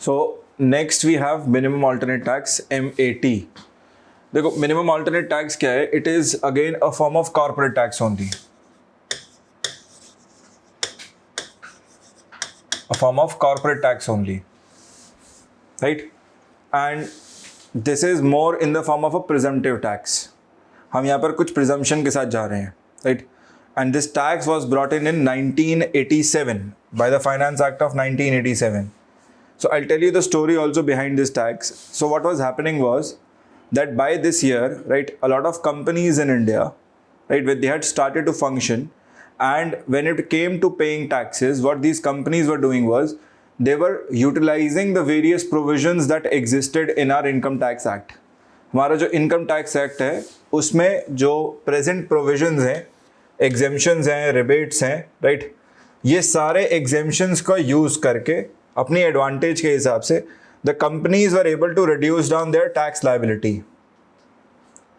So next we have minimum alternate tax MAT. देखो minimum alternate tax क्या है? It is again a form of corporate tax only. A form of corporate tax only, right? And this is more in the form of a presumptive tax. हम यहाँ पर कुछ presumption के साथ जा रहे हैं, right? And this tax was brought in 1987 by the Finance Act of 1987. So I'll tell you the story also behind this tax. So what was happening was that by this year, right, a lot of companies in India, right, when they had started to function, and when it came to paying taxes, what these companies were doing was they were utilizing the various provisions that existed in our Income Tax Act. हमारा जो Income Tax Act है उसमें जो present provisions हैं, exemptions हैं, rebates हैं, right, ये सारे exemptions का use करके अपनी advantage के हिसाब से the companies were able to reduce down their tax liability.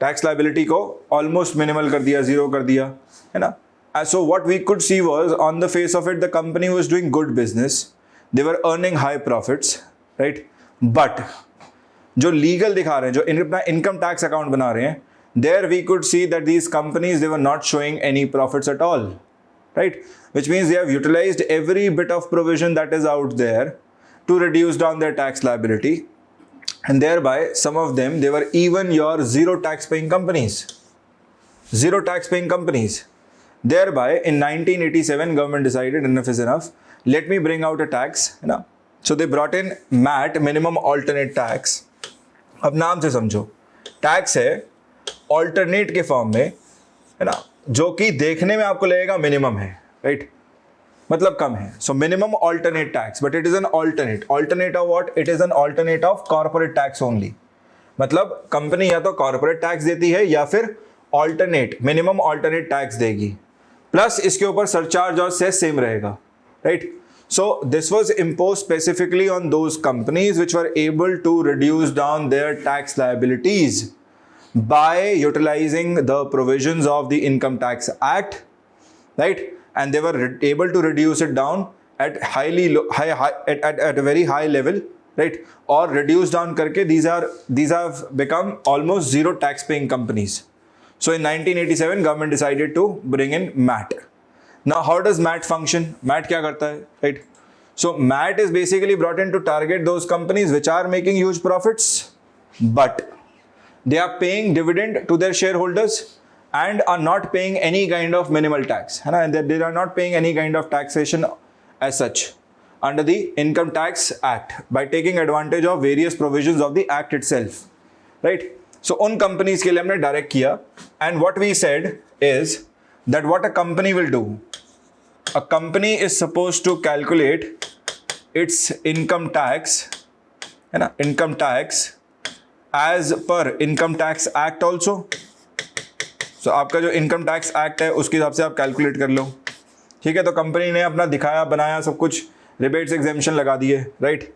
Tax liability को almost minimal कर दिया, zero कर दिया, है ना? So what we could see was, on the face of it, the company was doing good business. They were earning high profits, right? But जो legal दिखा रहे हैं, जो अपना income tax account बना रहे हैं, there we could see that these companies, they were not showing any profits at all, right? Which means they have utilized every bit of provision that is out there to reduce down their tax liability. And thereby, some of them, they were even your zero tax paying companies. Zero tax paying companies. Thereby, in 1987, government decided enough is enough. Let me bring out a tax, है ना? So they brought in MAT, minimum alternate tax. अब नाम से समझो, tax है alternate के form में, है ना, जो कि देखने में आपको लगेगा मिनिमम है, राइट? मतलब कम है. So minimum alternate tax, but it is an alternate. Alternate of what? It is an alternate of corporate tax only. मतलब कंपनी या तो कॉर्पोरेट टैक्स देती है या फिर ऑल्टरनेट मिनिमम ऑल्टरनेट टैक्स देगी, प्लस इसके ऊपर सरचार्ज और सेस सेम रहेगा, right? So this was impose specifically on those companies which were able to reduce down their tax liabilities by utilising the provisions of the income tax act, right? And they were able to reduce it down at a very high level, right? Or reduce down करके these have become almost zero tax paying companies. So in 1987 government decided to bring in MAT. Now how does MAT function? MAT क्या करता है, right? So MAT is basically brought in to target those companies which are making huge profits, but they are paying dividend to their shareholders and are not paying any kind of minimal tax, है ना? And they are not paying any kind of taxation as such under the Income Tax Act by taking advantage of various provisions of the Act itself, right? So उन companies के लिए हमने direct किया, and what we said is that what a company will do, a company is supposed to calculate its income tax, है ना, income tax as per Income Tax Act also. So आपका जो Income Tax Act है उसके हिसाब से आप calculate कर लो, ठीक है? तो कंपनी ने अपना दिखाया बनाया सब कुछ, रिबेट्स एग्जेम्पशन लगा दिए, राइट?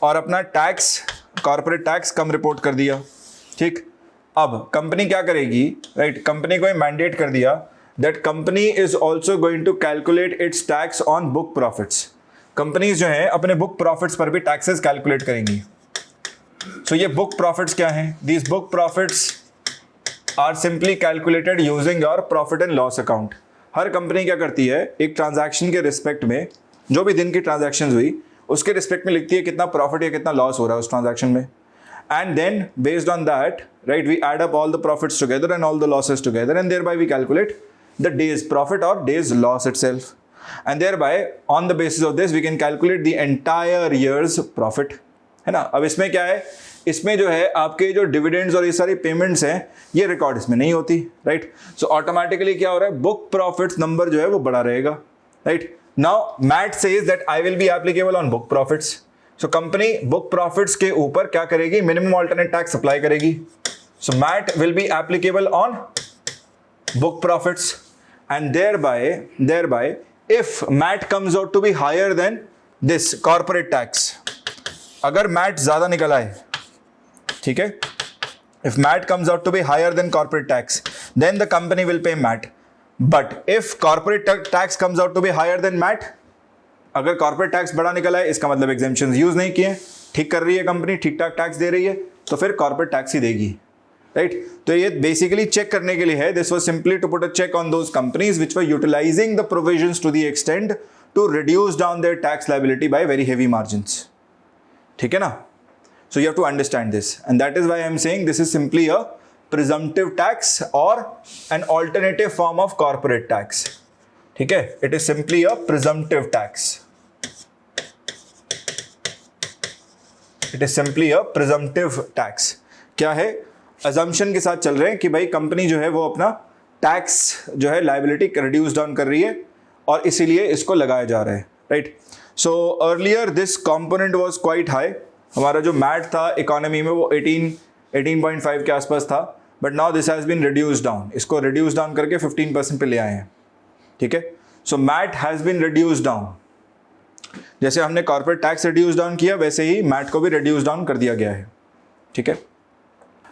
और अपना टैक्स कॉर्पोरेट टैक्स कम रिपोर्ट कर दिया, ठीक? अब कंपनी क्या करेगी, राइट? कंपनी को मैंडेट कर दिया that company is also going to calculate its tax on book profits. Companies जो है अपने बुक प्रॉफिट्स पर भी टैक्सेस कैलकुलेट करेंगी. सो ये बुक प्रॉफिट्स क्या हैं? These book profits are simply calculated using your profit and loss account. हर कंपनी क्या करती है, एक ट्रांजैक्शन के रिस्पेक्ट में, जो भी दिन की ट्रांजैक्शन हुई उसके रिस्पेक्ट में लिखती है कितना प्रॉफिट या कितना लॉस हो रहा है उस ट्रांजैक्शन में, and then based on that, right, we add up all the profits together and all the losses together, and thereby we calculate the day's profit और day's loss itself, and thereby on the basis of this we can calculate the entire year's profit, है ना? अब इसमें क्या है, इसमें जो है आपके जो डिविडेंड्स और ये सारी पेमेंट्स हैं ये रिकॉर्ड इसमें नहीं होती, राइट? सो ऑटोमेटिकली क्या हो रहा है, बुक प्रॉफिट्स नंबर जो है वो बड़ा रहेगा, right? Now MAT says that I will be applicable on book profits. So company book profits के ऊपर क्या करेगी, मिनिमम ऑल्टरनेट टैक्स अप्लाई करेगी. So MAT will be applicable on book profits, and thereby if MAT comes out to be higher than this corporate tax, अगर mat ज्यादा निकला है, ठीक है, if MAT comes out to be higher than corporate tax, then the company will pay MAT. But if corporate tax comes out to be higher than MAT, अगर corporate tax बड़ा निकला है इसका मतलब exemptions यूज नहीं किए, ठीक कर रही है कंपनी, ठीक ठाक टैक्स दे रही है, तो फिर कॉर्पोरेट टैक्स ही देगी, राइट? तो ये बेसिकली चेक करने के लिए है. This was simply to put a check on those companies which were utilising the provisions to the extent to reduce down their tax liability by very heavy margins. ठीक है ना? So you have to understand this, and that is why I am saying this is simply a presumptive tax or an alternative form of corporate tax. ठीक है? It is simply a presumptive tax. It is simply a presumptive tax. क्या है? Assumption के साथ चल रहे हैं कि भाई कंपनी जो है वो अपना टैक्स जो है लाइबिलिटी रिड्यूस डाउन कर रही है और इसीलिए इसको लगाया जा रहा है, right? So earlier this component was quite high. हमारा जो मैट था इकोनॉमी में वो 18.5 के आसपास था, but now this has been reduce down. इसको रिड्यूस डाउन करके 15% पे ले आए हैं. ठीक है? So MAT has been reduce down. जैसे हमने कॉर्पोरेट टैक्स रिड्यूस डाउन किया वैसे ही मैट को भी रिड्यूस डाउन कर दिया गया है. ठीक है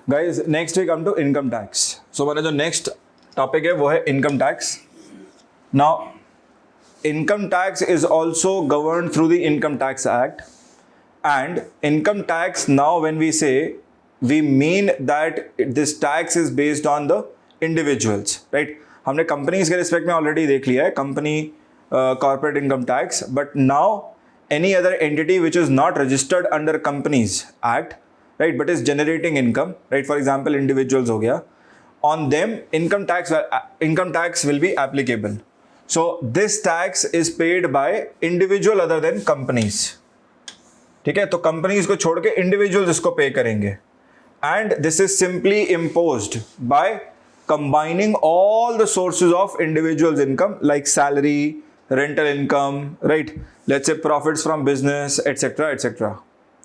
guys, next we come to income tax. So हमारा जो नेक्स्ट टॉपिक है वो है income tax. Now income tax is also govern through the income tax act. And income tax, now when we say, we mean that this tax is based on the individuals, right? हमने companies के respect में already देख लिया है company corporate income tax, but now any other entity which is not registered under Companies Act, right, but is generating income, right? For example, individuals हो गया, on them income tax will be applicable. So this tax is paid by individual other than companies. ठीक है? तो companies को छोड़ के individuals इसको पे करेंगे. And this is simply imposed by combining all the sources of individuals income like salary, rental income, right, let's say profits from business etcetera etcetera.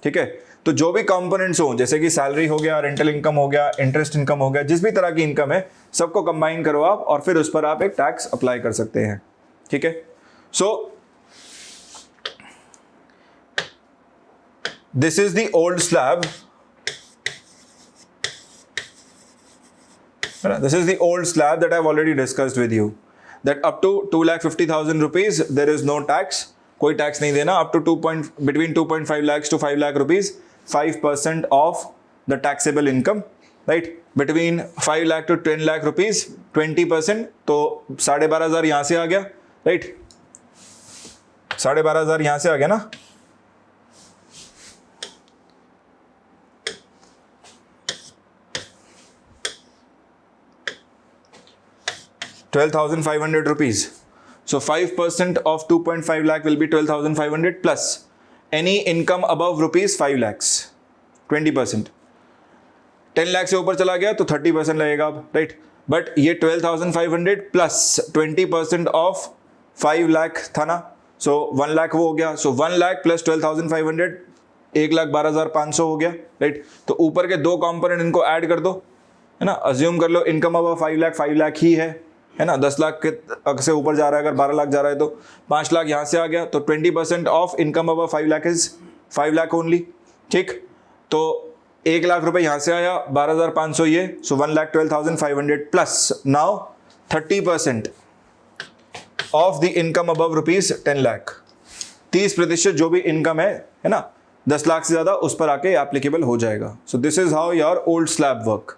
ठीक है? तो जो भी कंपोनेंट्स हो, जैसे कि सैलरी हो गया, रेंटल इनकम हो गया, इंटरेस्ट इनकम हो गया, जिस भी तरह की इनकम है सबको कंबाइन करो आप और फिर उस पर आप एक टैक्स अप्लाई कर सकते हैं. ठीक है? सो this is the old slab. This is the old slab that I've already discussed with you. That up to 2,50,000 rupees there is no tax. कोई टैक्स नहीं देना. Up to between 2.5 lakhs to 5 lakh rupees, 5% of the taxable income. Right? Between 5 lakh to 10 lakh rupees, 20%. तो 12,500 यहाँ से आ गया. Right? 12,500 यहाँ से आ गया ना. 12,500 rupees. So 5% of 2.5 lakh will be 12,500 plus any income above rupees 5 lakhs, 20%. 10 lakh से ऊपर चला गया तो 30% लगेगा अब, राइट? बट ये 12,500 प्लस 20% ऑफ 5 लाख था ना, सो 1 लाख वो हो गया. सो 1 लाख प्लस 12,500 1,12,500 हो गया, राइट? तो ऊपर के दो कंपोनेंट इनको ऐड कर दो, है ना. अज्यूम कर लो इनकम अब 5 लाख ही है ना. 10 लाख के से ऊपर जा रहा है, अगर 12 लाख जा रहा है तो 5 लाख यहाँ से आ गया. तो 20% ऑफ इनकम अब 5 लाख इज 5 लाख ओनली. ठीक? तो 1 लाख रुपए यहाँ से आया, 12,500 ये, सो 1,12,500 plus now 30% of the income above rupees 10 lakh. 30% जो भी इनकम है ना, 10 लाख से ज्यादा, उस पर आके एप्लीकेबल हो जाएगा. So this is how your old slab work.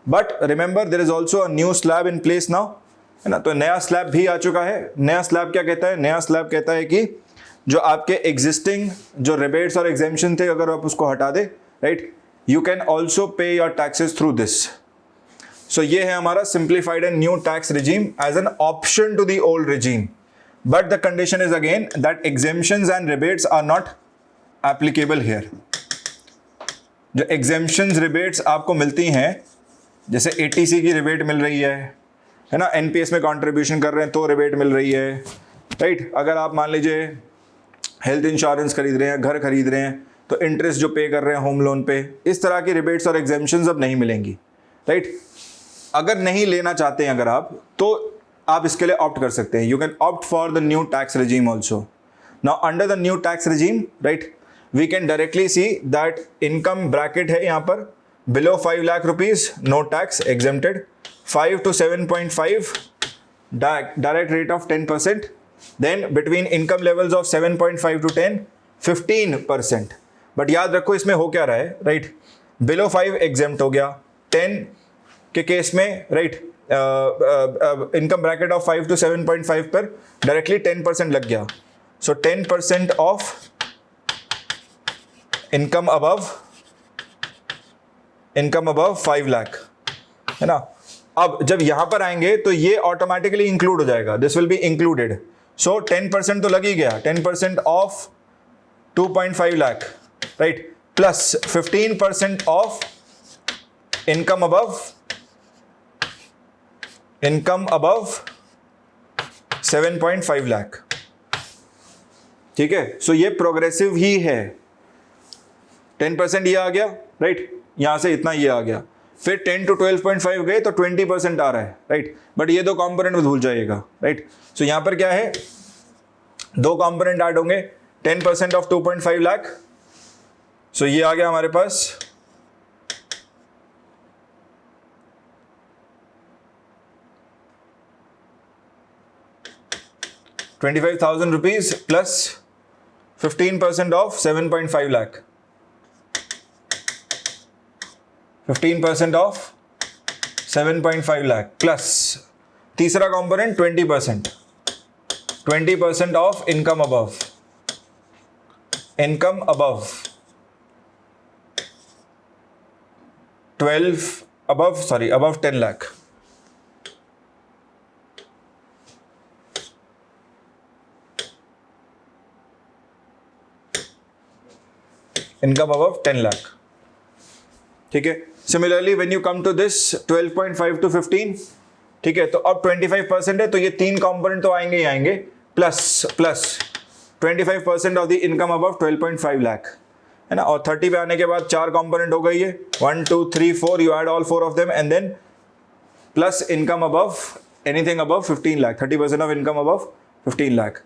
But remember there is also a new slab in place now, है ना. तो नया स्लैब भी आ चुका है. नया स्लैब क्या कहता है? नया स्लैब कहता है कि जो आपके एग्जिस्टिंग जो रिबेट्स और एग्जेम्पशन थे, अगर आप उसको हटा दे, right, you can also pay your taxes through this. So ये है हमारा simplified and new tax regime as an option to the old regime. But the condition is again that exemptions and rebates are not applicable here. जो exemptions rebates आपको मिलती हैं, जैसे ATC की rebate मिल रही है ना, एनपीएस में कंट्रीब्यूशन कर रहे हैं तो रिबेट मिल रही है, राइट. अगर आप मान लीजिए हेल्थ इंश्योरेंस खरीद रहे हैं, घर खरीद रहे हैं, तो इंटरेस्ट जो पे कर रहे हैं होम लोन पे, इस तरह की रिबेट्स और एग्जेम्पशंस अब नहीं मिलेंगी, राइट. अगर नहीं लेना चाहते हैं अगर आप, तो आप इसके लिए ऑप्ट कर सकते हैं. You can opt for the new tax regime also. Now under the new tax regime, right, we can directly see that income bracket है यहाँ पर below 5 lakh rupees, no tax, exempted. 5 to 7.5, direct rate of 10%. Then between income levels of 7.5 to 10, 15%. But याद रखो इसमें हो क्या रहा है, राइट, बिलो 5 एग्जेम्प्ट हो गया, 10 के केस में, right, income bracket of 5 to 7.5 पर डायरेक्टली 10% लग गया, सो 10% ऑफ इनकम अबव 5 लाख, है ना। अब जब यहां पर आएंगे तो ये ऑटोमेटिकली इंक्लूड हो जाएगा, दिस विल बी इंक्लूडेड, सो 10% तो लग ही गया, 10% of 2.5 lakh, right, plus 15% of income above 7.5 lakh, ठीक है। सो ये प्रोग्रेसिव ही है, 10% ये आ गया, राइट, यहां से इतना ये आ गया, फिर 10 to 12.5 गए तो 20% आ रहा है, राइट, बट ये दो कंपोनेंट में भूल जाइएगा, राइट। सो यहां पर क्या है, दो कंपोनेंट ऐड होंगे, 10% ऑफ 2.5 लाख, सो ये आ गया हमारे पास 25,000 rupees plus 15% of 7.5 lakh, 15% of 7.5 lakh plus तीसरा component 20% of income above 10 lakh, income above 10 lakh, ठीक है। Similarly when you come to this 12.5 to 15, ठीक है, तो अब 25% है, तो ये तीन कंपोनेंट तो आएंगे ही आएंगे, plus 25% of the income above 12.5 lakh, है ना। और 30 पे आने के बाद चार कंपोनेंट हो गई है, 1 2 3 4, you add all 4 of them and then plus income above anything above 15 lakh, 30% of income above 15 lakh.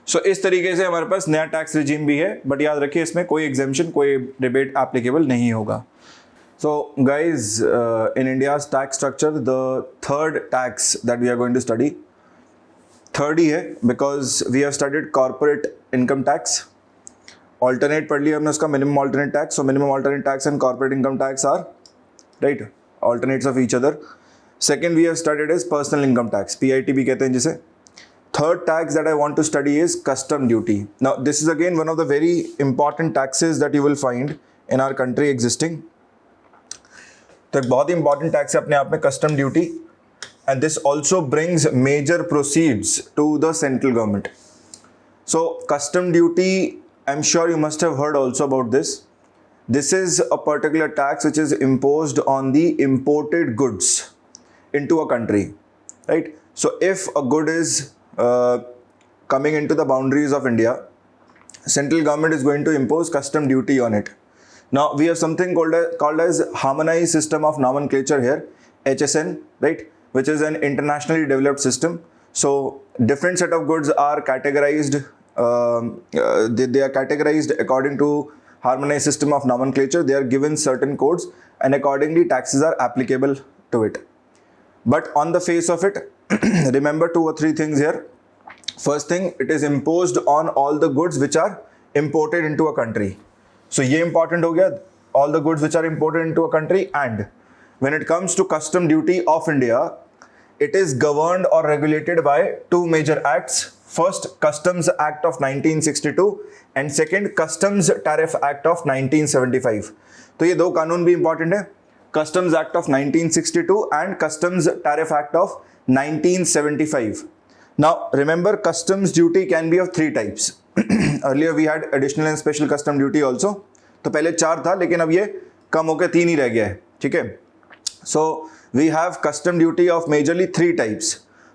So इस तरीके से हमारे पास नया टैक्स रिजीम भी है, बट याद रखिए इसमें कोई एग्जेम्पशन, कोई रिबेट एप्लीकेबल नहीं होगा। So guys, in India's tax structure, the third tax that we are going to study, third ही है, because we have studied corporate income tax. Alternate पढ़ लिया हमने उसका minimum alternate tax. So minimum alternate tax and corporate income tax are, right, alternates of each other. Second we have studied is personal income tax, PIT भी कहते हैं जिसे. Third tax that I want to study is custom duty. Now this is again one of the very important taxes that you will find in our country existing. तो एक बहुत ही important tax है अपने आप में, custom duty, and this also brings major proceeds to the central government. So custom duty, I am sure you must have heard also about this. This is a particular tax which is imposed on the imported goods into a country, right? So if a good is coming into the boundaries of India, central government is going to impose custom duty on it. Now we have something called as harmonized system of nomenclature here, HSN, right, which is an internationally developed system. So different set of goods are categorized, they are categorized according to harmonized system of nomenclature. They are given certain codes and accordingly taxes are applicable to it. But on the face of it, remember 2 or 3 things here. First thing, it is imposed on all the goods which are imported into a country. So ये important हो गया, all the goods which are imported into a country. And when it comes to custom duty of India, it is governed or regulated by 2 major acts. First, Customs Act of 1962 and second, Customs Tariff Act of 1975. तो ये 2 कानून भी important है, Customs Act of 1962 and Customs Tariff Act of 1975. Now remember, customs duty can be of 3 types. Earlier we had additional and special custom duty also. तो पहले 4 था, लेकिन अब ये कम होकर 3 ही रह गया है, ठीक है. So we have custom duty of majorly 3 types.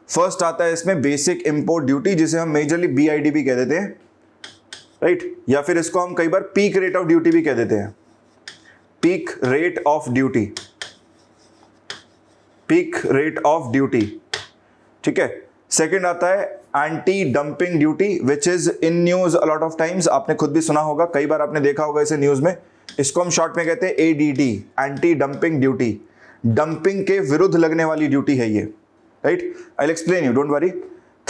First आता है इसमें basic import duty, जिसे हम majorly BID भी कह देते हैं, right? या फिर इसको हम कई बार peak rate of duty भी कह देते हैं, peak rate of duty, peak rate of duty, ठीक है. सेकेंड आता है anti dumping duty, which is in news a lot of times. आपने खुद भी सुना होगा, कई बार आपने देखा होगा इसे न्यूज में. इसको हम शॉर्ट में कहते हैं ADD, anti dumping duty. Dumping के विरुद्ध लगने वाली ड्यूटी है ये, right. I will explain you, don't worry.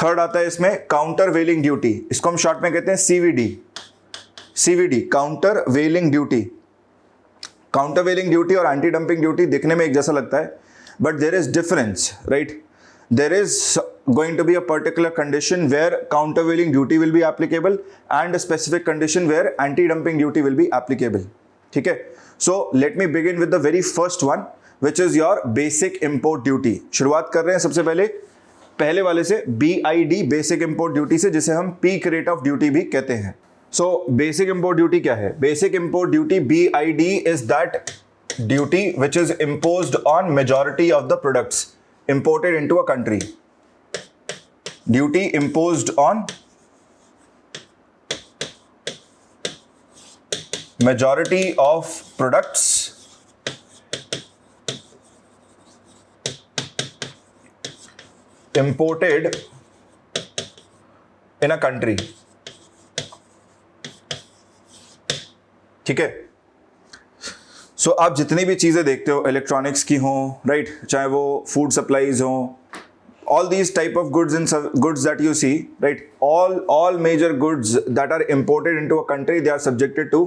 Third आता है इसमें काउंटर वेलिंग ड्यूटी, इसको हम शॉर्ट में कहते हैं CVD, CVD, काउंटर वेलिंग ड्यूटी। काउंटर वेलिंग ड्यूटी और एंटी डंपिंग ड्यूटी दिखने में एक जैसा लगता है, but there is difference, right? There is going to be a particular condition where countervailing duty will be applicable and a specific condition where anti-dumping duty will be applicable. ठीक है? So let me begin with the very first one, which is your basic import duty. शुरुआत कर रहे हैं सबसे पहले वाले से, BID, basic import duty से, जिसे हम peak rate of duty भी कहते हैं. So basic import duty क्या है? Basic import duty, BID, is that duty which is imposed on majority of the products imported into a country. Duty imposed on majority of products imported in a country. ठीक है? सो आप जितनी भी चीज़ें देखते हो, इलेक्ट्रॉनिक्स की हों, राइट, चाहे वो फूड सप्लाईज हों, all these type of goods that you see, right, all major goods that are imported into a country, they are subjected to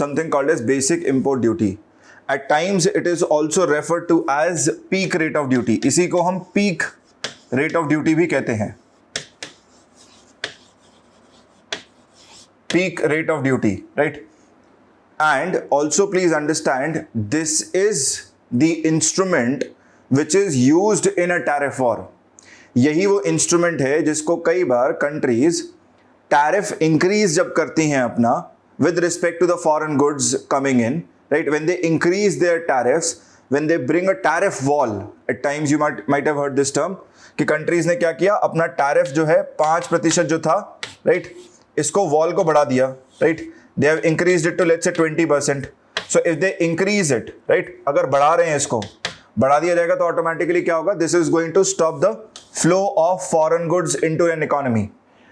something called as basic import duty. At times it is also referred to as peak rate of duty. इसी को हम peak rate of duty भी कहते हैं. Peak rate of duty, right? And also please understand, this is the instrument which is used in a tariff war. यही वो instrument है जिसको कई बार कंट्रीज टैरिफ इंक्रीज जब करती हैं अपना with respect to the foreign goods coming in, right? When they increase their tariffs, when they bring a tariff wall, at times you might have heard this term, कि countries ने क्या किया, अपना tariff जो है 5% जो था, राइट, इसको वॉल को बढ़ा दिया, right? They have increased it to let's say 20%. So if they increase it, right, अगर बढ़ा रहे हैं, इसको बढ़ा दिया जाएगा तो ऑटोमेटिकली क्या होगा? This is going to stop the flow of foreign goods into an economy.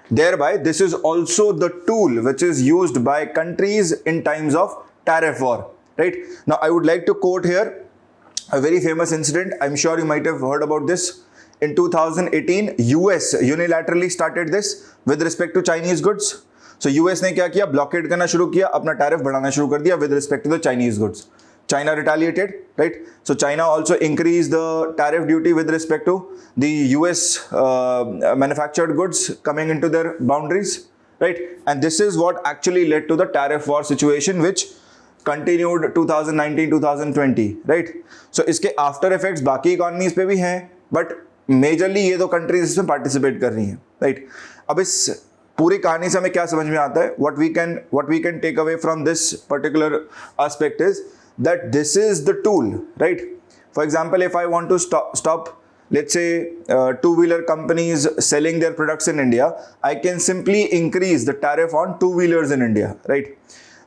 Thereby, this is also the tool which is used by countries in times of tariff war, right? Now, I would like to quote here a very famous incident. I'm sure you might have heard about this. In 2018, US unilaterally started this with respect to Chinese goods. So US ने क्या किया? Blockade करना शुरू किया, अपना tariff बढ़ाना शुरू कर दिया with respect to the Chinese goods. China retaliated, right? So China also increased the tariff duty with respect to the US manufactured goods coming into their boundaries, right? And this is what actually led to the tariff war situation which continued 2019-2020, right? So इसके after effects बाकी economies पे भी हैं, but majorly ये दो countries इसमें participate कर रही हैं, right? अब इस पूरी कहानी से हमें क्या समझ में आता है? What we can take away from this particular aspect is that this is the tool, right? For example, if I want to stop let's say two-wheeler companies selling their products in India, I can simply increase the tariff on two-wheelers in India, right?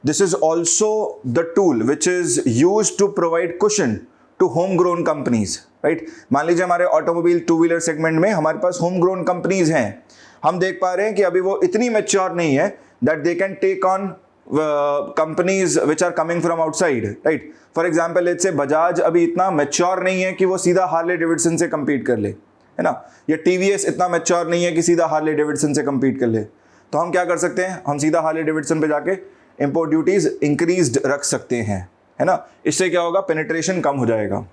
This is also the tool which is used to provide cushion to homegrown companies, right? मान लीजिए हमारे automobile two-wheeler segment में हमारे पास होमग्रोन companies हैं, हम देख पा रहे हैं कि अभी वो इतनी मैच्योर नहीं है that they can take on companies which are coming from outside, right? For example let's say Bajaj अभी इतना मैच्योर नहीं है कि वो सीधा हार्ले डेविडसन से compete कर ले, है ना? या TVS इतना मैच्योर नहीं है कि सीधा हार्ले डेविडसन से compete कर ले. तो हम क्या कर सकते हैं? हम सीधा हार्ले डेविडसन पे जाके इंपोर्ट ड्यूटीज इंक्रीज्ड रख सकते हैं, है ना? इससे क्या होगा? पेनिट्रेशन कम हो जाएगा.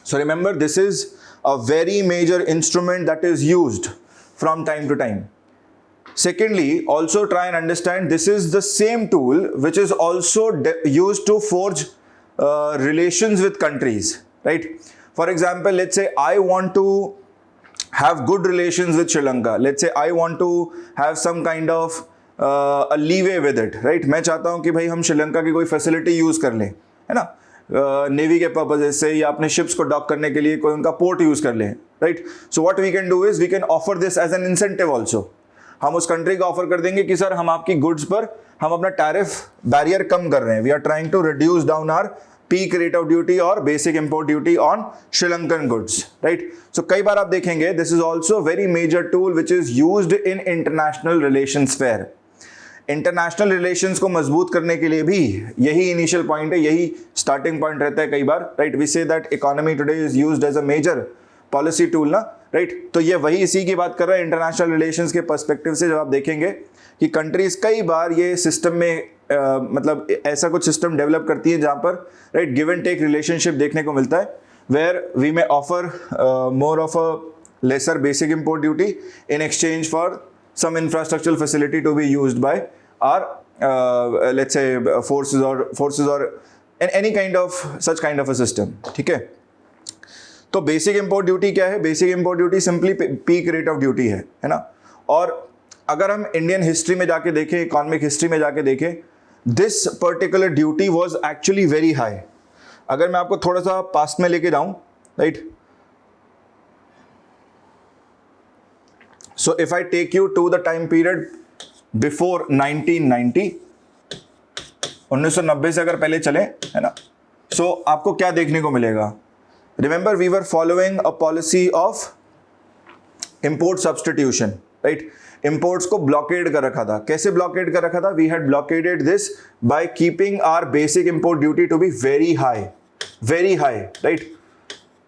So remember, this is a very major instrument that is used from time to time. Secondly, also try and understand this is the same tool which is also used to forge relations with countries, right? For example, let's say I want to have good relations with Sri Lanka. Let's say I want to have some kind of a leeway with it, right? मैं चाहता हूँ कि भाई हम श्रीलंका की कोई facility use कर लें, है ना? नेवी के पर्पज से या अपने शिप्स को डॉक करने के लिए कोई उनका पोर्ट यूज़ कर लें, right? So what we can do is we can offer this as an incentive also. हम उस कंट्री को ऑफर कर देंगे कि सर हम आपकी गुड्स पर हम अपना टैरिफ बैरियर कम कर रहे हैं. We are trying to reduce down our peak rate of duty और basic import duty on Sri Lankan goods, right? So कई बार आप देखेंगे this is also very major tool which is used in international relations fair. International relations को मजबूत करने के लिए भी यही इनिशियल पॉइंट है, यही स्टार्टिंग पॉइंट रहता है कई बार, right? We say that economy today is used as a major policy tool ना, राइट? तो ये वही इसी की बात कर रहा है इंटरनेशनल रिलेशंस के पर्सपेक्टिव से. जब आप देखेंगे कि कंट्रीज कई बार ये सिस्टम में मतलब ऐसा कुछ सिस्टम डेवलप करती है जहाँ पर right give and take relationship देखने को मिलता है, where we may offer more of a lesser basic import duty in exchange for some infrastructural facility to be used by our let's say forces or any kind of such kind of a system. ठीक है, तो basic import duty क्या है? Basic import duty simply peak rate of duty है ना। और अगर हम इंडियन हिस्ट्री में जाके देखें, इकोनॉमिक हिस्ट्री में जाके देखें, this particular duty was actually very high. अगर मैं आपको थोड़ा सा पास्ट में लेके जाऊं, right, so if I take you to the time period before 1990, 1990 से अगर पहले चले, है ना, so आपको क्या देखने को मिलेगा? Remember we were following a policy of import substitution, right? Imports को blockade कर रखा था। कैसे blockade कर रखा था? We had blockaded this by keeping our basic import duty to be very high, right?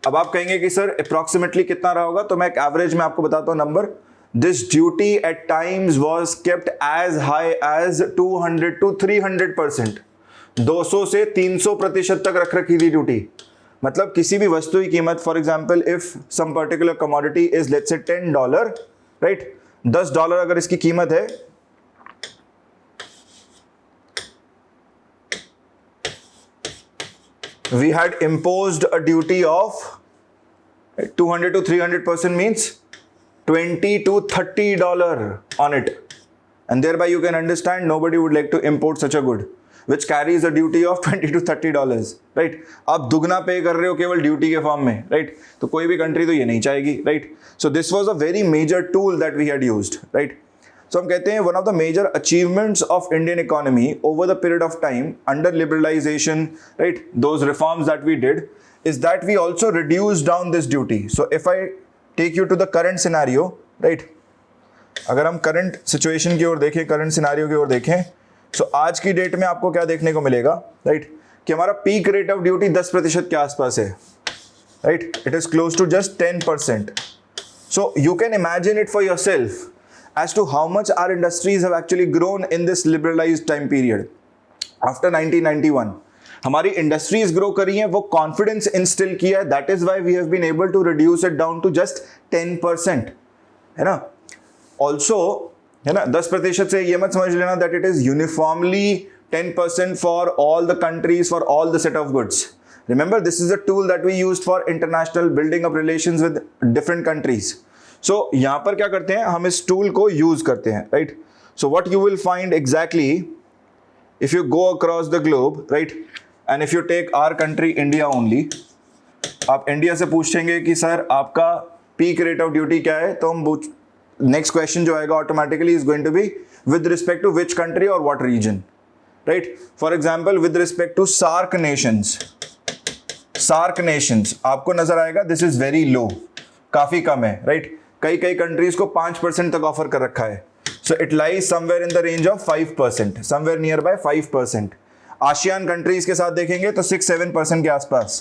अब आप कहेंगे कि सर approximately कितना रहा होगा, तो मैं एक एवरेज में आपको बताता हूँ number. This duty at times was kept as high as 200 to 300%, 200 से 300% तक रख रखी थी ड्यूटी। मतलब किसी भी वस्तु की कीमत, for example if some particular commodity is let's say $10, right, $10 अगर इसकी कीमत है, we had imposed a duty of 200 to 300% means $20 to $30 on it, and thereby you can understand nobody would like to import such a good which carries a duty of $20 to $30, right? आप दुगना पे कर रहे हो केवल duty के form में, right? तो कोई भी कंट्री तो ये नहीं चाहेगी, right? So this was a very major tool that we had used, right? So हम कहते हैं one of the major achievements of Indian economy over the period of time under liberalisation, right, those reforms that we did is that we also reduced down this duty. So if I take you to the current scenario, right, अगर हम current situation की ओर देखें, current scenario की ओर देखें, सो आज की date में आपको क्या देखने को मिलेगा, राइट, कि हमारा पीक रेट ऑफ ड्यूटी 10% के आसपास है, right, it is close to just 10%. So you can imagine it for yourself as to how much our industries have actually grown in this liberalized time period after 1991. हमारी industries grow करी हैं, वो confidence instil किया है, that is why we have been able to reduce it down to just 10%, है ना. Also, है ना, 10% से ये मत समझ लेना that it is uniformly 10% for all the countries for all the set of goods. Remember this is a tool that we used for international building up relations with different countries. So यहां पर क्या करते हैं, हम इस tool को use करते हैं, right. So what you will find exactly if you go across the globe, right, and if you take our country India only, आप इंडिया से पूछेंगे कि सर आपका पीक रेट ऑफ ड्यूटी क्या है, तो हम नेक्स्ट क्वेश्चन जो आएगा automatically is going to be with respect to which country और what reason, right. For example with respect to SAARC nations आपको नजर आएगा दिस इज वेरी लो, काफी कम है, राइट. कई कंट्रीज को 5% तक ऑफर कर रखा है. So it lies somewhere in the range of 5%, somewhere nearby 5%. ASEAN countries के साथ देखेंगे तो 6-7% के आसपास.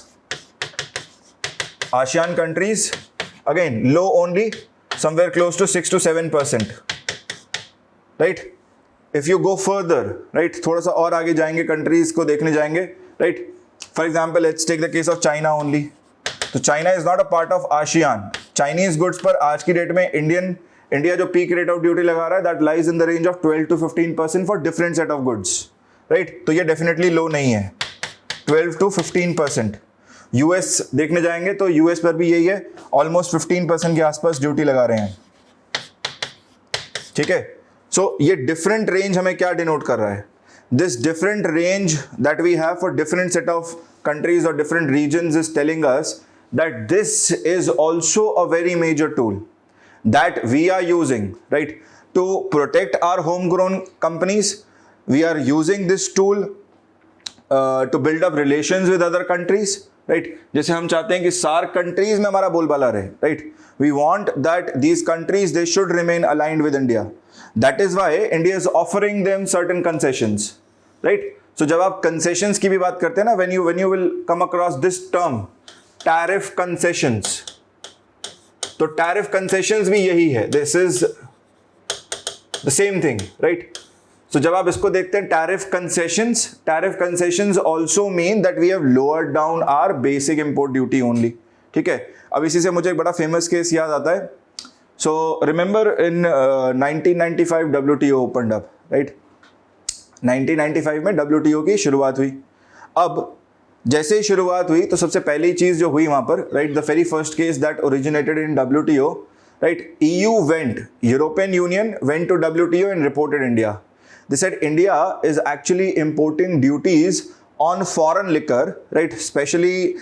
ASEAN countries again low only, somewhere close to 6-7%, right? If you go further, right, थोड़ा सा और आगे जाएंगे, कंट्रीज को देखने जाएंगे, right? For example, let's take the case of China only. तो China is not a part of ASEAN. Chinese goods पर आज की डेट में इंडिया जो पीक रेट ऑफ ड्यूटी लगा रहा है that lies in the range of 12 to 15% for different set of goods, right. तो ये डेफिनेटली लो नहीं है, 12 to 15%. यूएस देखने जाएंगे तो यूएस पर भी यही है, ऑलमोस्ट 15% के आसपास ड्यूटी लगा रहे हैं, ठीक है. सो ये डिफरेंट रेंज हमें क्या डिनोट कर रहा है, this different range that we have for different set of countries और different reasons is telling us that this is also a very major tool that we are using, right, to protect our homegrown companies. We are using this tool to build up relations with other countries, right. जैसे हम चाहते हैं कि SAARC countries में हमारा बोलबाला रहे, right. We want that these countries they should remain aligned with India. That is why India is offering them certain concessions, right. So जब आप concessions की भी बात करते हैं ना, when you will come across this term tariff concessions, तो tariff concessions भी यही है, this is the same thing, right. So जब आप इसको देखते हैं tariff concessions also mean that we have lowered down our basic import duty only. ठीक है, अब इसी से मुझे एक बड़ा फेमस केस याद आता है. So remember in 1995 WTO opened up, right? 1995 में WTO की शुरुआत हुई. अब जैसे ही शुरुआत हुई तो सबसे पहली चीज़ जो हुई वहाँ पर, right, the very first case that originated in WTO, right, European Union went to WTO and reported India. They said India is actually importing duties on foreign liquor, right, especially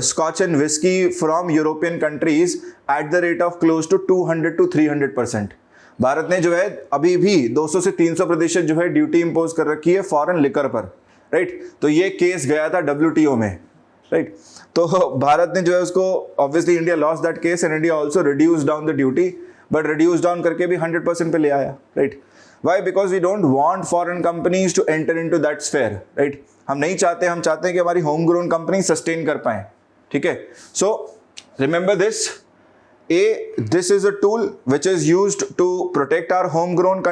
Scotch and whiskey from European countries at the rate of close to 200 to 300%. Bharat ने जो है अभी भी 200 से 300% जो है duty impose कर रखी है फॉरेन लिकर पर, राइट. तो ये केस गया था WTO में, राइट. तो भारत ने जो है उसको, obviously India lost that case and India also reduce down the duty, but reduce down करके भी 100% पे ले आया, right. Why? Because we don't want foreign companies to enter into that sphere, right. हम नहीं चाहते, हम चाहते हैं कि हमारी होम ग्रोन कंपनी सस्टेन कर पाए, ठीक है. सो remember this, this is a tool which is used to protect our homegrown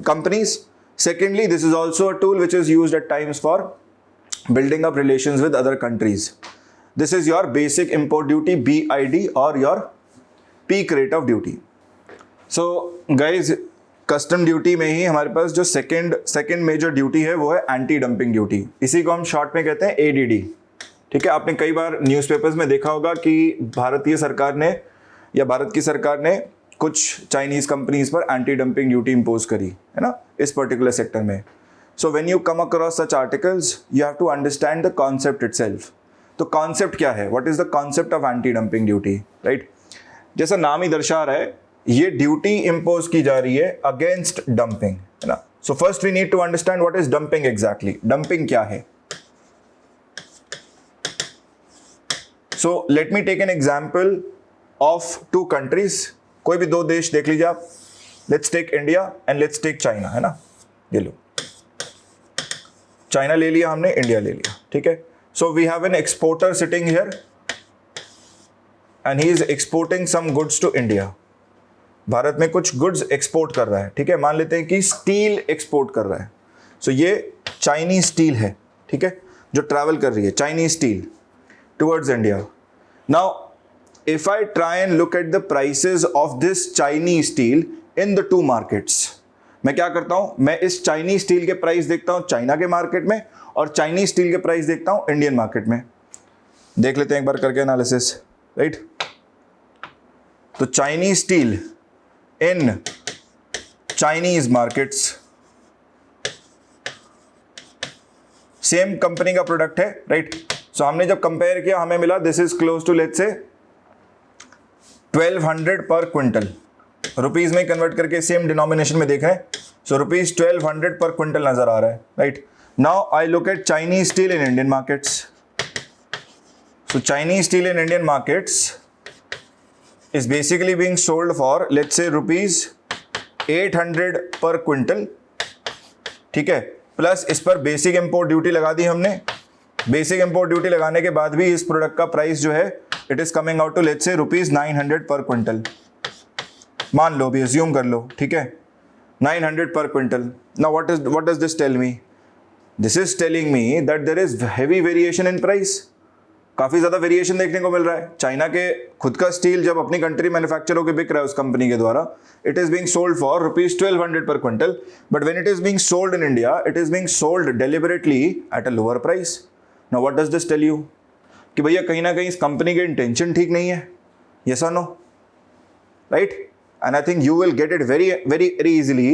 companies. Secondly, this is also a tool which is used at times for building up relations with other countries. This is your basic import duty, BID, or your peak rate of duty. So guys, custom duty में ही हमारे पास जो second major duty है वो है anti dumping duty. इसी को हम short में कहते हैं ADD. ठीक है, आपने कई बार न्यूज़पेपर्स में देखा होगा कि भारत की सरकार ने कुछ चाइनीज़ कंपनीज पर एंटी डंपिंग ड्यूटी इम्पोज करी है ना, इस पर्टिकुलर सेक्टर में. So when you come across such articles you have to understand the concept itself. तो कॉन्सेप्ट क्या है? What is the concept of anti dumping duty, right. जैसा नाम ही दर्शा रहा है, ये ड्यूटी इम्पोज की जा रही है अगेंस्ट डंपिंग, है ना. So first we need to understand what is dumping exactly. Dumping क्या है? So let me take an example of two countries. कोई भी दो देश देख लीजिए आप. Let's take India and let's take China, है ना. ये लो, चाइना ले लिया हमने, इंडिया ले लिया, ठीक है. So we have an exporter sitting here and he is exporting some goods to India. Bharat में कुछ गुड्स एक्सपोर्ट कर रहा है, ठीक है. मान लेते हैं कि स्टील एक्सपोर्ट कर रहा है. So ये चाइनीज स्टील है, ठीक है, जो ट्रैवल कर रही है, Chinese steel towards India. Now, if I try and look at the prices of this Chinese steel in the two markets, मैं क्या करता हूं, मैं इस चाइनीज स्टील के प्राइस देखता हूं चाइना के मार्केट में और चाइनीज स्टील के प्राइस देखता हूं इंडियन मार्केट में. देख लेते हैं एक बार करके एनालिसिस, राइट. तो Chinese steel in Chinese markets, same company का प्रोडक्ट है, राइट. सो हमने जब कंपेयर किया हमें मिला this is close to let's say 1200 per quintal. Rupees में कन्वर्ट करके सेम डिनोमिनेशन में देख रहे हैं. सो रुपीज 1200 पर क्विंटल नजर आ रहा है, right. Now I look at Chinese steel in Indian markets. So Chinese steel in Indian markets is basically being sold for let's say rupees 800 पर क्विंटल, ठीक है. प्लस इस पर बेसिक इंपोर्ट ड्यूटी लगा दी हमने. बेसिक इंपोर्ट ड्यूटी लगाने के बाद भी इस प्रोडक्ट का प्राइस जो है it is coming out to let's say rupees 900 per quintal. मान लो, भी अज्यूम कर लो, ठीक है, 900 per quintal. Now what does this tell me? This is telling me that there is heavy variation in price. काफ़ी ज़्यादा variation देखने को मिल रहा है. चाइना के खुद का स्टील जब अपनी कंट्री मैन्युफैक्चर होकर बिक रहा है उस कंपनी के द्वारा, it is being sold for rupees 1200 per quintal, but when it is being sold in India it is being sold deliberately eight a lower price. Now what does this tell you? कि भैया कहीं ना कहीं इस company के intention ठीक नहीं है. Yes or no? Right? And I think you will get it very very easily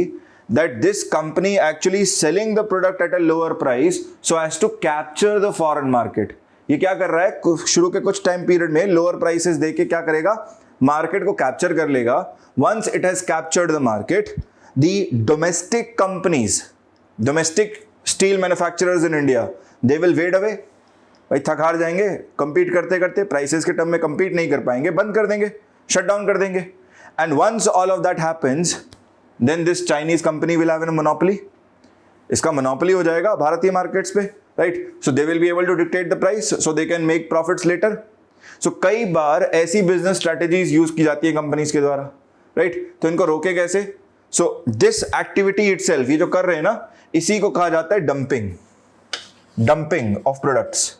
that this company actually selling the product at a lower price so as to capture the foreign market. ये क्या कर रहा है, शुरू के कुछ time period में lower prices दे के क्या करेगा, मार्केट को कैप्चर कर लेगा. Once it has captured the market, the domestic companies, domestic steel manufacturers in India, they will wade away. भाई थक हार जाएंगे, compete करते करते प्राइसेस के टर्म में compete नहीं कर पाएंगे, बंद कर देंगे, शट डाउन कर देंगे. And once all of that happens, then this Chinese company will have a monopoly. इसका monopoly हो जाएगा भारतीय मार्केट्स पे, right? So they will be able to dictate the price, so they can make profits later. So कई बार ऐसी business strategies use की जाती है कंपनीज के द्वारा, राइट. तो इनको रोके कैसे? सो दिस एक्टिविटी इटसेल्फ, ये जो कर रहे हैं ना, इसी को कहा जाता है डंपिंग, डंपिंग ऑफ प्रोडक्ट्स।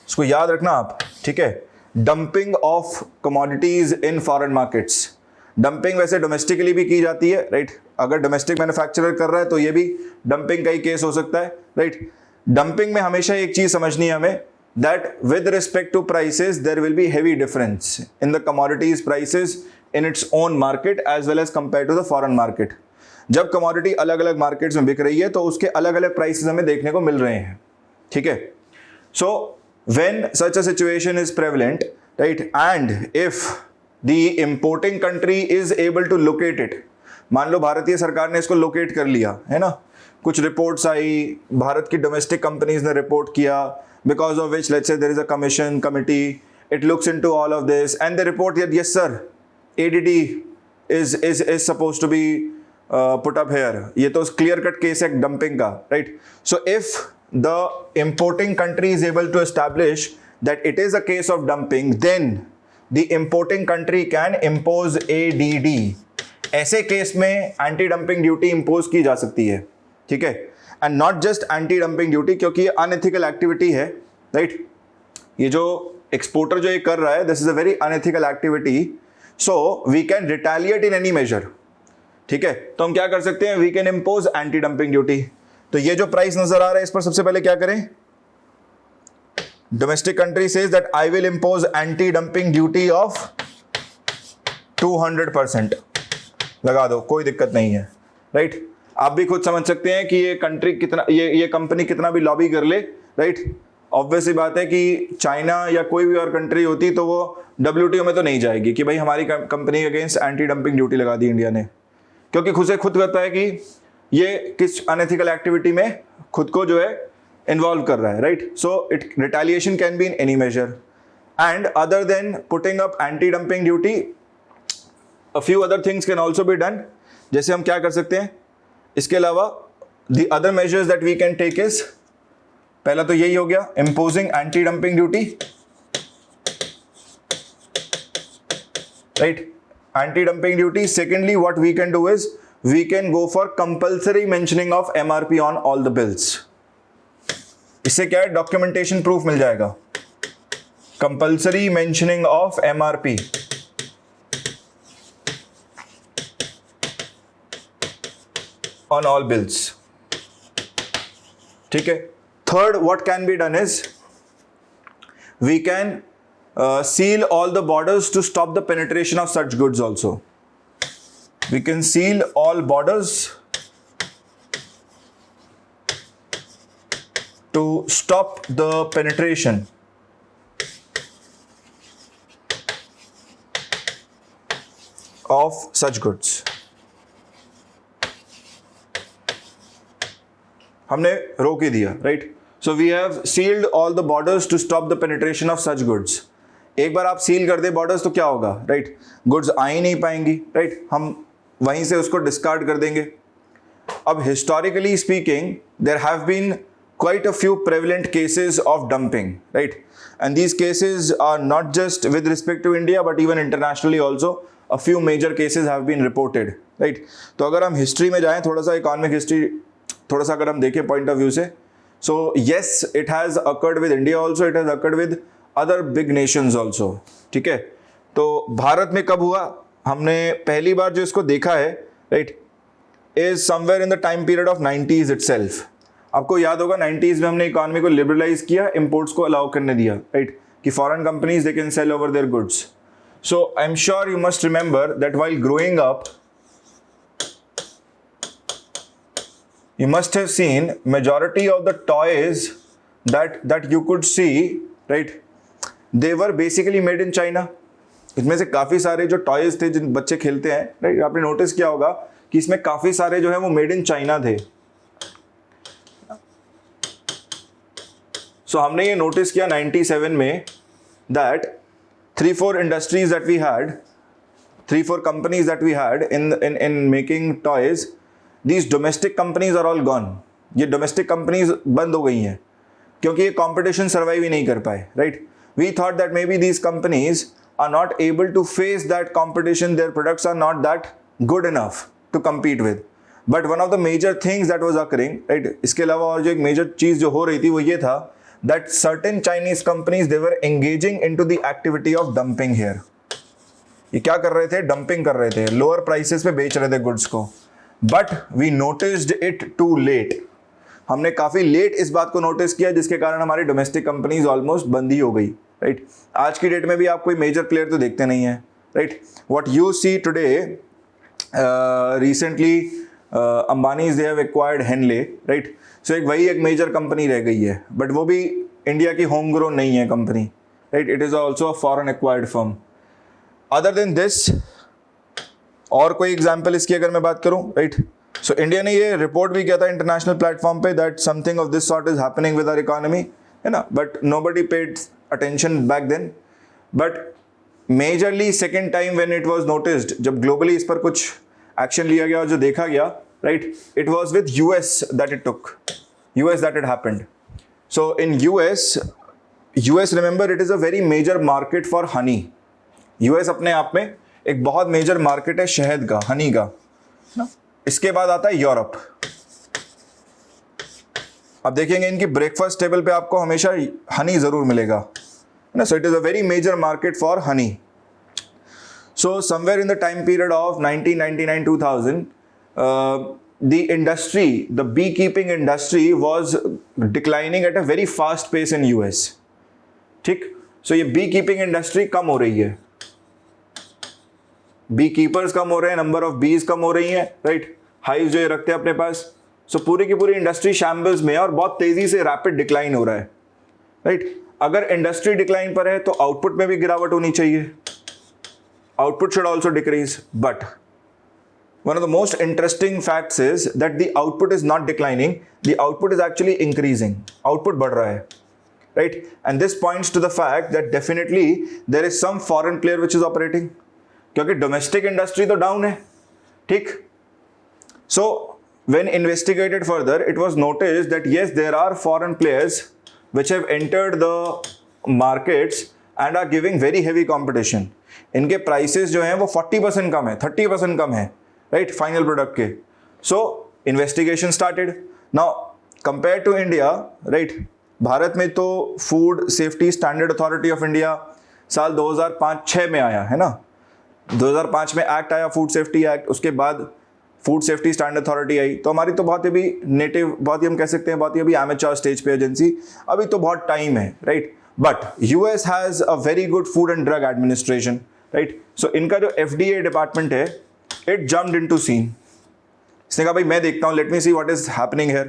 इसको याद रखना आप, ठीक है, dumping of commodities in foreign markets. Dumping वैसे डोमेस्टिकली भी की जाती है, राइट, अगर डोमेस्टिक मैन्युफैक्चरर कर रहा है तो ये भी डंपिंग का ही केस हो सकता है, राइट। डंपिंग में हमेशा एक चीज समझनी है हमें, that with respect to prices there will be heavy difference in the commodities prices in its own market as well as compared to the foreign market। जब commodity अलग अलग markets में बिक रही है तो उसके अलग अलग prices हमें देखने को मिल रहे हैं, ठीक है। So when such a situation is prevalent, right, and if the importing country is able to locate it, मान लो भारतीय सरकार ने इसको लोकेट कर लिया है ना, कुछ रिपोर्ट्स आई, भारत की डोमेस्टिक कंपनीज ने रिपोर्ट किया, because of which let's say there is a commission committee, it looks into all of this and they report that yes sir, ADD is supposed to be put up here। ये तो clear cut case है dumping का, right। So if the importing country is able to establish that it is a case of dumping, then the importing country can impose ADD। ऐसे case में anti dumping duty impose की जा सकती है, ठीक है। And not just anti dumping duty, क्योंकि ये अनएथिकल एक्टिविटी है, राइट। ये जो एक्सपोर्टर जो ये कर रहा है, this is a very unethical activity, so we can retaliate in any measure, ठीक है। तो हम क्या कर सकते हैं, we can impose anti dumping duty. तो ये जो प्राइस नजर आ रहा है, इस पर सबसे पहले क्या करें, domestic country says that I will impose anti dumping duty of 200%, लगा दो, कोई दिक्कत नहीं है, राइट। आप भी खुद समझ सकते हैं कि ये कंट्री कितना, ये कंपनी कितना भी लॉबी कर ले, राइट। ऑब्वियसली बात है कि चाइना या कोई भी और कंट्री होती तो वो WTO में तो नहीं जाएगी कि भाई हमारी कंपनी के अगेंस्ट एंटी डंपिंग ड्यूटी लगा दी इंडिया ने, क्योंकि खुद से खुद कहता है कि ये किस अनएथिकल एक्टिविटी में खुद को जो है इन्वॉल्व कर रहा है, right. So it retaliation can be in any measure, and other than putting up anti dumping duty, a few other things can also be done. जैसे हम क्या कर सकते हैं इसके अलावा, the other measures that we can take is, पहला तो यही हो गया, imposing anti dumping duty, right, anti dumping duty. Secondly what we can do is we can go for compulsory mentioning of MRP on all the bills. इससे क्या है, documentation proof मिल जाएगा, compulsory mentioning of MRP on all bills, ठीक है। Third, what can be done is we can seal all the borders to stop the penetration of such goods also। We can seal all borders to stop the penetration of such goods। हमने रोक ही दिया, right. So we have sealed all the borders to stop the penetration of such goods. एक बार आप seal कर दे borders तो क्या होगा, राइट, गुड्स आ ही नहीं पाएंगी, राइट, हम वहीं से उसको डिस्कार्ड कर देंगे। अब historically speaking there have been quite a few prevalent cases of dumping, right, and these cases are not just with respect to India but even internationally also a few major cases have been reported, right। तो अगर हम history में जाएं, थोड़ा सा economic history थोड़ा सा अगर हम देखें पॉइंट ऑफ व्यू से, so yes it has occurred with India also, it has occurred with other big Nations also, ठीक है। तो भारत में कब हुआ, हमने पहली बार जो इसको देखा है, right, is somewhere in the time period of 90s itself. आपको याद होगा 90s में हमने इकोनॉमी को लिबरलाइज किया, इंपोर्ट्स को अलाउ करने दिया, राइट, कि foreign companies they can sell over their goods. So I am sure you must remember that while growing up you must have seen majority of the toys that you could see, right, they were basically made in China। इसमें से काफ़ी सारे जो toys थे जिन बच्चे खेलते हैं, right, आपने नोटिस किया होगा कि इसमें काफ़ी सारे जो है वो मेड इन चाइना थे। सो हमने ये नोटिस किया 97 में that 3-4 industries that we had, 3-4 companies that we had in making toys, These domestic companies are all gone। ये डोमेस्टिक कंपनीज बंद हो गई हैं क्योंकि ये कंपटीशन सर्वाइव ही नहीं कर पाए, right. We thought that maybe these companies are not able to face that competition, their products are not that good enough to compete with. But one of the major things that was occurring, right, इसके अलावा और जो एक major चीज़ जो हो रही थी वो ये था that certain Chinese companies they were engaging into the activity of dumping here. ये क्या कर रहे थे? डंपिंग कर रहे थे, लोअर प्राइसेस पे बेच रहे थे गुड्स को. But we noticed it too late. हमने काफ़ी लेट इस बात को नोटिस किया जिसके कारण हमारी डोमेस्टिक कंपनीज ऑलमोस्ट बंद ही हो गई. राइट, आज की डेट में भी आप कोई मेजर प्लेयर तो देखते नहीं है. Right, what you see today, recently Ambanis they have acquired Hamleys. Right, so वही एक मेजर कंपनी रह गई है, बट वो भी इंडिया की होम ग्रोन नहीं है company. Right, it is also a foreign acquired firm. Other than this, और कोई एग्जाम्पल इसकी अगर मैं बात करूं, राइट, सो इंडिया ने ये रिपोर्ट भी किया था इंटरनेशनल प्लेटफॉर्म पे that something of this sort is happening with our economy, है ना, but nobody paid attention back then. But majorly second time when it was noticed, जब ग्लोबली इस पर कुछ एक्शन लिया गया और जो देखा गया, right, it was with US that it took, US that it happened. So in US remember it is a very major market for honey. US अपने आप में एक बहुत मेजर मार्केट है शहद का, हनी का ना. इसके बाद आता है यूरोप. अब देखेंगे इनकी ब्रेकफास्ट टेबल पे आपको हमेशा हनी जरूर मिलेगा ना. So it is a very major market for honey. So somewhere in the time period of 1999-2000 the industry, the beekeeping industry was declining at a very fast pace in US. ठीक, सो ये B keeping industry कम हो रही है, B keepers कम हो रहे हैं, number of बीज कम हो रही हैं. राइट, हाइव जो ये रखते हैं अपने पास. सो पूरी की पूरी इंडस्ट्री शैम्बल्स में है और बहुत तेजी से रैपिड डिक्लाइन हो रहा है. राइट, अगर इंडस्ट्री डिक्लाइन पर है तो आउटपुट में भी गिरावट होनी चाहिए. Output should also decrease. But one of the most interesting facts is that the output is not declining, the output is actually increasing. Output बढ़ रहा है, right? And this points to the fact that definitely there is some foreign player which is operating, क्योंकि domestic industry तो down है. ठीक, so when investigated further it was noticed that yes, there are foreign players which have entered the markets and are giving very heavy competition. इनके prices जो हैं वो 40% कम है, 30% कम है, right, फाइनल प्रोडक्ट के. So investigation started. Now compare to India, right, Bharat में तो food safety standard authority of India साल 2005-06 में आया है ना. 2005 में एक्ट आया, फूड सेफ्टी एक्ट. उसके बाद फूड सेफ्टी स्टैंडर्ड अथॉरिटी आई. तो हमारी तो बहुत ही अभी नेटिव, बहुत ही हम कह सकते हैं बहुत ही अभी एमेच्योर स्टेज पे एजेंसी, अभी तो बहुत टाइम है. Right, but US has a very good food and drug administration. Right, so इनका जो FDA डिपार्टमेंट है, it jumped into scene. इसने कहा भाई मैं देखता हूँ, let me see what is happening here.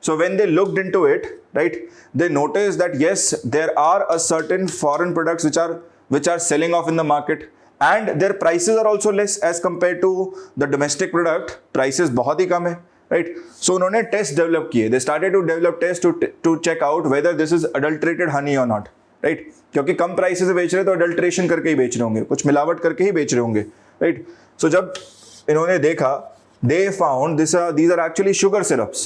So when they looked into it, right, they noticed that yes, there are a certain foreign products which are selling off in the market and their prices are also less as compared to the domestic product. Prices बहुत ही कम है, right? So उन्होंने test develop किए. They started to develop tests to check out whether this is adulterated honey or not, right? क्योंकि कम prices से बेच रहे तो adulteration करके ही बेच रहे होंगे, कुछ मिलावट करके ही बेच रहे होंगे, right? So जब इन्होंने देखा, they found these are actually sugar syrups.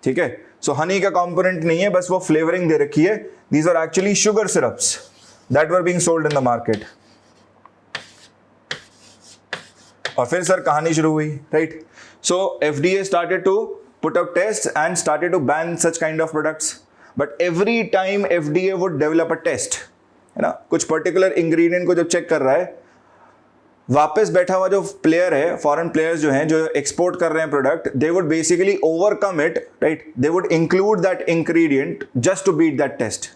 ठीक है, सो हनी का कंपोनेंट नहीं है, बस वो फ्लेवरिंग दे रखी है. These are actually sugar syrups that were being sold in the market. और फिर सर कहानी शुरू हुई, right. So FDA started to put up tests and started to ban such kind of products. But every time FDA would develop a test, है ना, कुछ particular ingredient को जब चेक कर रहा है, वापस बैठा हुआ जो प्लेयर है, फॉरेन प्लेयर्स जो हैं जो एक्सपोर्ट कर रहे हैं product, they would basically overcome it, right, they would include that ingredient just to beat that test.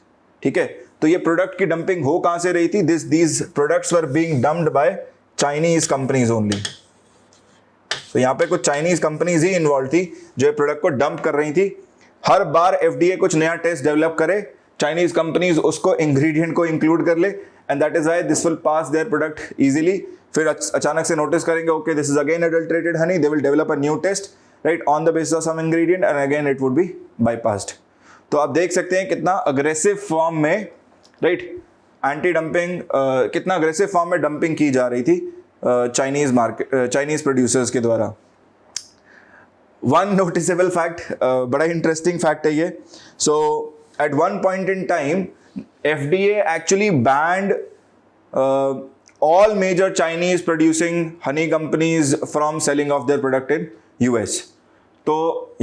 ठीक है, तो ये प्रोडक्ट की डंपिंग हो कहां से रही थी? These products were being dumped by Chinese companies only. तो यहाँ पे कुछ चाइनीज कंपनीज ही इन्वॉल्व थी जो ये प्रोडक्ट को डंप कर रही थी. हर बार FDA कुछ नया टेस्ट डेवलप करे, चाइनीज कंपनीज उसको इंग्रेडिएंट को इंक्लूड कर ले, and that is why this will pass their product easily. फिर अचानक से नोटिस करेंगे, okay this is again adulterated honey, they will develop a new test, right, on the basis of some ingredient, and again it would be bypassed. तो आप देख सकते हैं कितना अग्रेसिव फॉर्म में, राइट, एंटी डंपिंग, कितना aggressive form में dumping की जा रही थी चाइनीज प्रोड्यूसर्स के द्वारा. वन नोटिसेबल फैक्ट, बड़ा इंटरेस्टिंग फैक्ट है ये. So at one point in time FDA actually banned all major Chinese producing honey companies from selling off their product in US. तो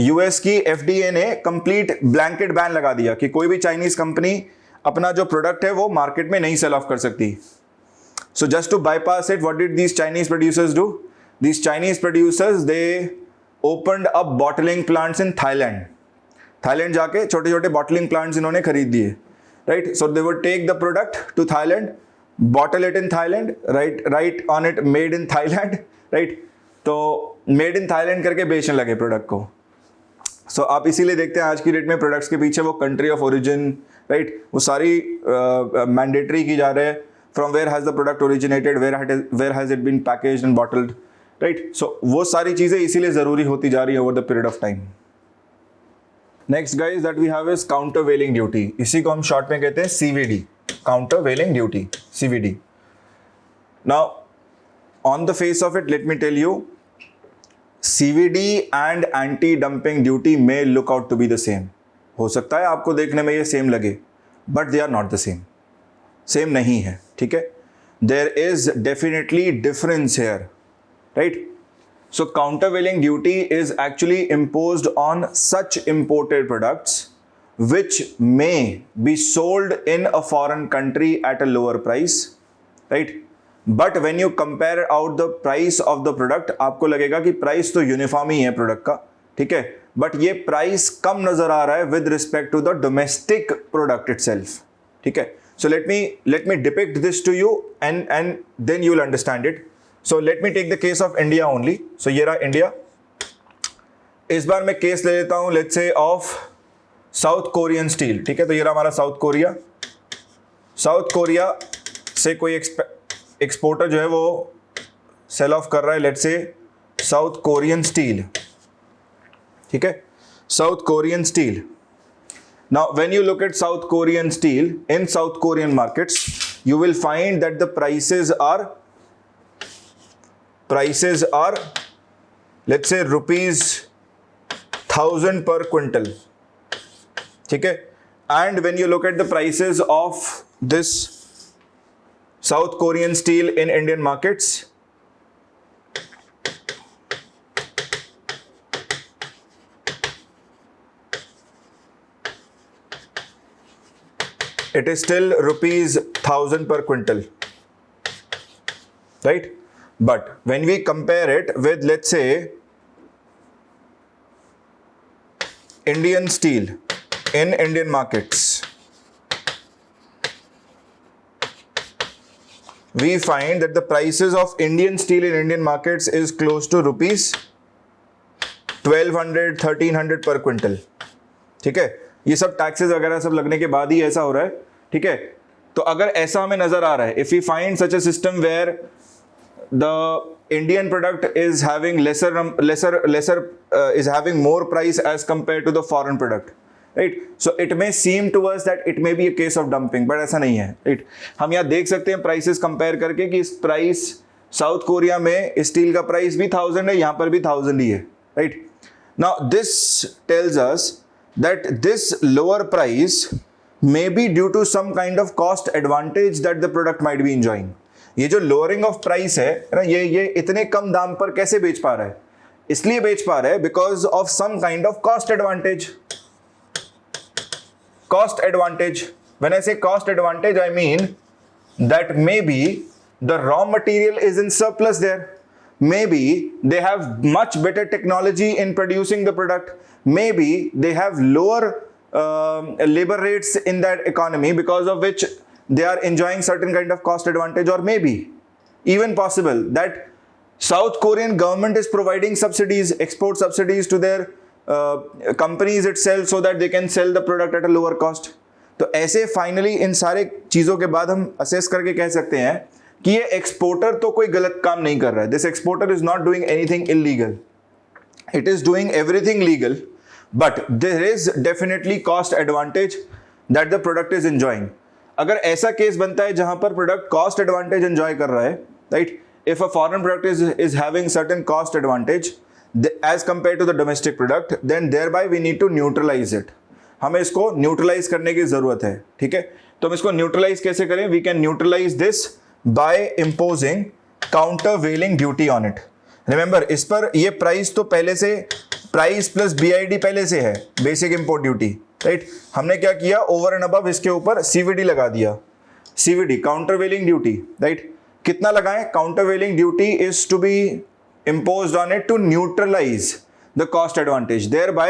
US की FDA ने complete blanket ban लगा दिया कि कोई भी चाइनीज कंपनी अपना जो प्रोडक्ट है वो मार्केट में नहीं सेल ऑफ कर सकती. So just to bypass it, what did these Chinese producers do? These Chinese producers, they opened up bottling plants in Thailand. Thailand जाके छोटे छोटे bottling plants इन्होंने खरीद दिए, right? So they would take the product to Thailand, bottle it in Thailand, write on it made in Thailand, right? तो made in Thailand करके बेचने लगे प्रोडक्ट को. So आप इसीलिए देखते हैं आज की डेट में प्रोडक्ट्स के पीछे वो कंट्री ऑफ ओरिजिन, राइट, वो सारी मैंडेटरी की जा रहे हैं. From where has the product originated, where has it been packaged and bottled, right? So वो सारी चीजें इसीलिए जरूरी होती जा रही है over the period of time. Next guys that we have is countervailing duty. इसी को हम शॉर्ट में कहते हैं CVD, countervailing duty, CVD. Now on the face of it, let me tell you, CVD and anti-dumping duty may look out to be the same. हो सकता है आपको देखने में ये सेम लगे, but they are not the same. Same नहीं है, ठीक है. There is definitely difference here, right. So countervailing duty is actually imposed on such imported products which may be sold in a foreign country at a lower price, right. But when you compare out the price of the product, आपको लगेगा कि price तो uniform ही है product का, ठीक है, but ये price कम नजर आ रहा है with respect to the domestic product itself, ठीक है. So let me depict this to you and then you will understand it. So let me take the case of India only. So ये रहा India. इस बार मैं case ले लेता हूँ let's say of South Korean steel, ठीक है. तो ये रहा हमारा साउथ कोरिया. साउथ कोरिया से कोई एक्सपोर्टर जो है वो सेल ऑफ कर रहा है let's say south Korean steel, ठीक है. South Korean steel. Now, when you look at South Korean steel in South Korean markets, you will find that the prices are, let's say rupees 1000 per quintal, ठीक है. And when you look at the prices of this South Korean steel in Indian markets, it is still rupees 1000 per quintal, right? But when we compare it with, let's say, Indian steel in Indian markets, we find that the prices of Indian steel in Indian markets is close to rupees 1200 1300 per quintal, ठीक है. ये सब taxes वगैरह सब लगने के बाद ही ऐसा हो रहा है, ठीक है. तो अगर ऐसा हमें नजर आ रहा है, if we find such a system where the Indian product is having lesser is having more price as compared to the foreign product, right? So it may seem to us that it may be a case of dumping, but ऐसा नहीं है, right? हम यहाँ देख सकते हैं prices compare करके कि इस प्राइस साउथ कोरिया में स्टील का प्राइस भी 1000 है, यहाँ पर भी 1000 ही है, right? Now this tells us that this lower price may be due to some kind of cost advantage that the product might be enjoying. ये जो lowering of price है ना, ये इतने कम दाम पर कैसे बेच पा रहा है? इसलिए बेच पा रहा है because of some kind of cost advantage. Cost advantage. When I say cost advantage, I mean that maybe the raw material is in surplus there. Maybe they have much better technology in producing the product. Maybe they have lower labor rates in that economy, because of which they are enjoying certain kind of cost advantage. Or maybe even possible that South Korean government is providing subsidies, export subsidies to their companies itself, so that they can sell the product at a lower cost. तो ऐसे finally in सारे चीज़ों के बाद हम assess करके कह सकते हैं कि ये एक्सपोर्टर तो कोई गलत काम नहीं कर रहा है. This exporter is not doing anything illegal, it is doing everything legal, but there is definitely cost advantage that the product is enjoying. अगर ऐसा केस बनता है जहां पर प्रोडक्ट कॉस्ट एडवांटेज एंजॉय कर रहा है, right, if a foreign product is having certain cost advantage as compare to the domestic product, then thereby we need to neutralise it. हमें इसको न्यूट्रलाइज करने की जरूरत है, ठीक है. तो हम इसको न्यूट्रलाइज कैसे करें? We can neutralise this by imposing countervailing duty on it. Remember, इस पर ये प्राइस तो पहले से, प्राइस प्लस BID पहले से है, बेसिक इंपोर्ट ड्यूटी, राइट। हमने क्या किया, ओवर एंड अबव इसके ऊपर CVD लगा दिया, CVD काउंटरवेलिंग ड्यूटी, राइट। कितना लगाएं? Countervailing duty is to be imposed on it to neutralize the cost advantage. Thereby,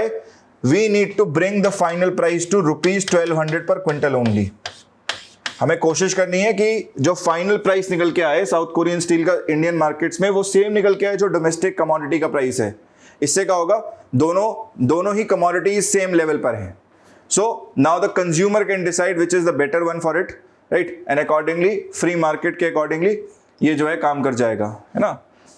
we need to bring the final price to rupees 1200 per quintal only. हमें कोशिश करनी है कि जो फाइनल प्राइस निकल के आए साउथ कोरियन स्टील का इंडियन मार्केट्स में, वो सेम निकल के आए जो डोमेस्टिक कमोडिटी का प्राइस है। इससे क्या होगा, दोनों ही कमोडिटीज सेम लेवल पर हैं। So now the consumer can decide which is the better one for it, right, and accordingly free market के अकॉर्डिंगली ये जो है काम कर जाएगा, है ना।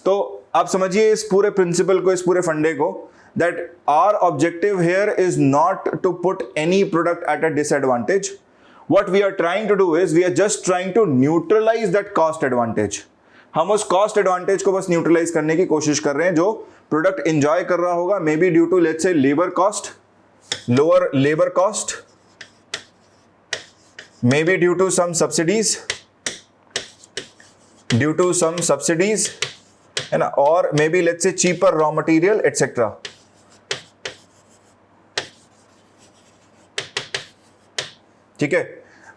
तो आप समझिए इस पूरे प्रिंसिपल को, इस पूरे फंडे को, that our objective here is not to put any product at a disadvantage. What we are trying to do is we are just trying to neutralize that cost advantage. हम उस cost advantage को बस neutralize करने की कोशिश कर रहे हैं जो product enjoy कर रहा होगा, maybe due to let's say labor cost, lower labor cost, maybe due to some subsidies, है ना, और maybe let's say cheaper raw material etc. ठीक है,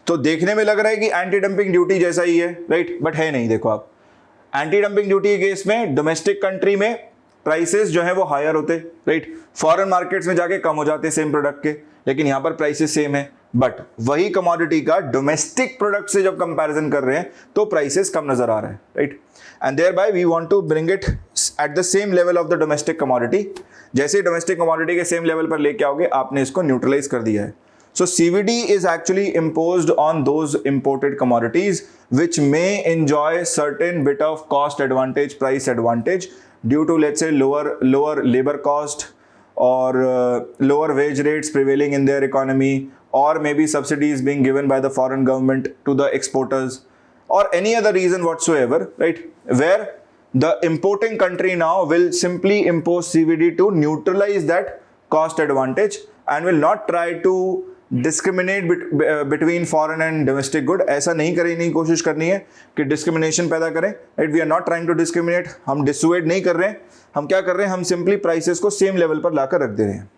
तो देखने में लग रहा है कि एंटी डंपिंग ड्यूटी जैसा ही है, राइट, बट है नहीं। देखो आप, एंटी डंपिंग ड्यूटी के केस में डोमेस्टिक कंट्री में प्राइसेस जो है वो हायर होते, राइट, फॉरेन मार्केट्स में जाके कम हो जाते सेम प्रोडक्ट के, लेकिन यहां पर प्राइसेस सेम है, बट वही कमोडिटी का डोमेस्टिक प्रोडक्ट से जब कंपैरिजन कर रहे हैं तो प्राइसेस कम नजर आ रहे हैं, right, and thereby we want to bring it at the same level of the domestic commodity. जैसे ही डोमेस्टिक कमोडिटी के सेम लेवल पर लेके आओगे, आपने इसको न्यूट्रलाइज कर दिया है। So CVD is actually imposed on those imported commodities which may enjoy certain bit of cost advantage, price advantage due to let's say lower labor cost or lower wage rates prevailing in their economy, or maybe subsidies being given by the foreign government to the exporters, or any other reason whatsoever, right, where the importing country now will simply impose CVD to neutralize that cost advantage and will not try to discriminate between foreign and domestic good. ऐसा नहीं करने की कोशिश करनी है कि discrimination पैदा करें, right, we are not trying to discriminate, हम डिसुएड नहीं कर रहे हैं, हम क्या कर रहे हैं, हम सिंपली प्राइसेस को सेम लेवल पर लाकर रख दे रहे हैं,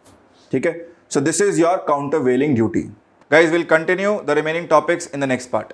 ठीक है। सो this is your countervailing duty. Guys will continue the remaining topics in the next part.